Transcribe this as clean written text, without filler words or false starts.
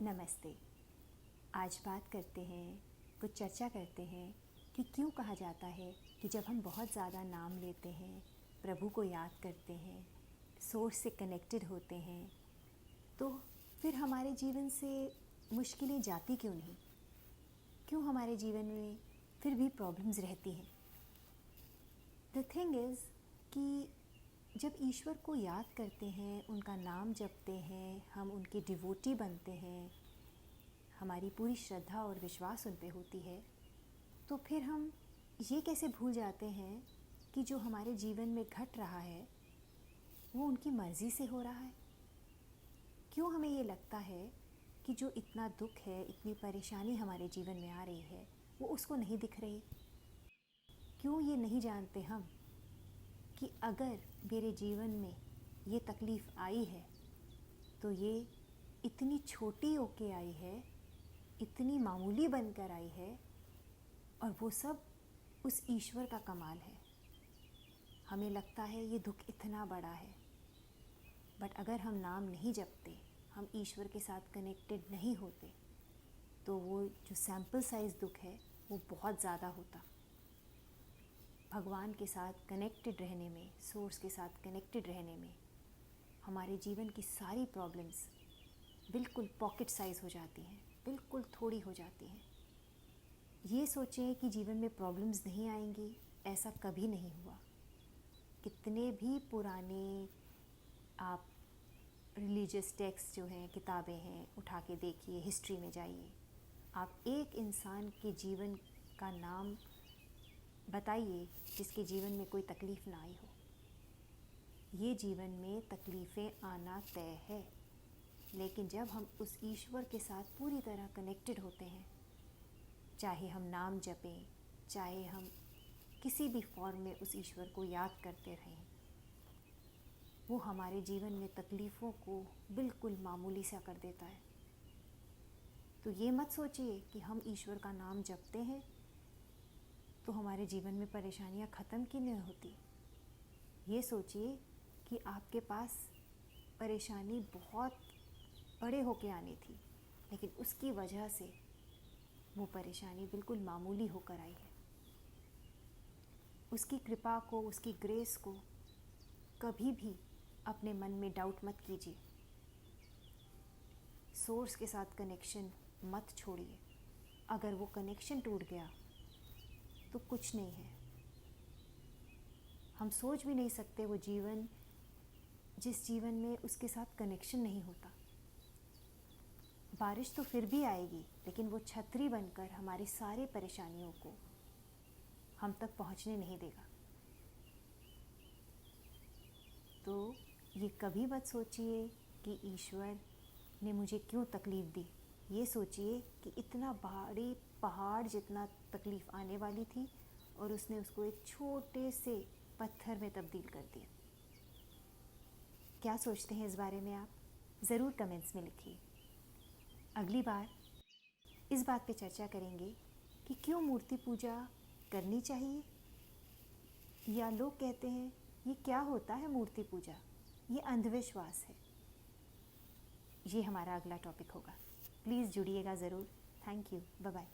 नमस्ते। आज बात करते हैं, कुछ चर्चा करते हैं कि क्यों कहा जाता है कि जब हम बहुत ज़्यादा नाम लेते हैं, प्रभु को याद करते हैं, सोर्स से कनेक्टेड होते हैं, तो फिर हमारे जीवन से मुश्किलें जाती क्यों नहीं? क्यों हमारे जीवन में फिर भी प्रॉब्लम्स रहती हैं? द थिंग इज़ कि जब ईश्वर को याद करते हैं, उनका नाम जपते हैं, हम उनके डिवोटी बनते हैं, हमारी पूरी श्रद्धा और विश्वास उन पे होती है, तो फिर हम ये कैसे भूल जाते हैं कि जो हमारे जीवन में घट रहा है वो उनकी मर्ज़ी से हो रहा है? क्यों हमें ये लगता है कि जो इतना दुख है, इतनी परेशानी हमारे जीवन में आ रही है, वो उसको नहीं दिख रही? क्यों ये नहीं जानते हम कि अगर मेरे जीवन में ये तकलीफ़ आई है तो ये इतनी छोटी होके आई है, इतनी मामूली बनकर आई है, और वो सब उस ईश्वर का कमाल है। हमें लगता है ये दुख इतना बड़ा है, बट अगर हम नाम नहीं जपते, हम ईश्वर के साथ कनेक्टेड नहीं होते, तो वो जो सैंपल साइज़ दुख है वो बहुत ज़्यादा होता। भगवान के साथ कनेक्टेड रहने में, सोर्स के साथ कनेक्टेड रहने में हमारे जीवन की सारी प्रॉब्लम्स बिल्कुल पॉकेट साइज़ हो जाती हैं, बिल्कुल थोड़ी हो जाती हैं। ये सोचें कि जीवन में प्रॉब्लम्स नहीं आएंगी, ऐसा कभी नहीं हुआ। कितने भी पुराने आप रिलीजियस टेक्स्ट जो हैं, किताबें हैं, उठा के देखिए, हिस्ट्री में जाइए, आप एक इंसान के जीवन का नाम बताइए जिसके जीवन में कोई तकलीफ़ ना आई हो। ये जीवन में तकलीफ़ें आना तय है, लेकिन जब हम उस ईश्वर के साथ पूरी तरह कनेक्टेड होते हैं, चाहे हम नाम जपें, चाहे हम किसी भी फॉर्म में उस ईश्वर को याद करते रहें, वो हमारे जीवन में तकलीफ़ों को बिल्कुल मामूली सा कर देता है। तो ये मत सोचिए कि हम ईश्वर का नाम जपते हैं तो हमारे जीवन में परेशानियां ख़त्म क्यों नहीं होती। ये सोचिए कि आपके पास परेशानी बहुत बड़े होके आनी थी, लेकिन उसकी वजह से वो परेशानी बिल्कुल मामूली होकर आई है। उसकी कृपा को, उसकी ग्रेस को कभी भी अपने मन में डाउट मत कीजिए। सोर्स के साथ कनेक्शन मत छोड़िए। अगर वो कनेक्शन टूट गया तो कुछ नहीं है। हम सोच भी नहीं सकते वो जीवन, जिस जीवन में उसके साथ कनेक्शन नहीं होता। बारिश तो फिर भी आएगी, लेकिन वो छतरी बनकर हमारी सारी परेशानियों को हम तक पहुंचने नहीं देगा। तो ये कभी मत सोचिए कि ईश्वर ने मुझे क्यों तकलीफ़ दी। ये सोचिए कि इतना भारी पहाड़ जितना तकलीफ़ आने वाली थी और उसने उसको एक छोटे से पत्थर में तब्दील कर दिया। क्या सोचते हैं इस बारे में आप? ज़रूर कमेंट्स में लिखिए। अगली बार इस बात पे चर्चा करेंगे कि क्यों मूर्ति पूजा करनी चाहिए, या लोग कहते हैं ये क्या होता है मूर्ति पूजा, ये अंधविश्वास है। ये हमारा अगला टॉपिक होगा। प्लीज़ जुड़िएगा ज़रूर। Thank you. Bye bye.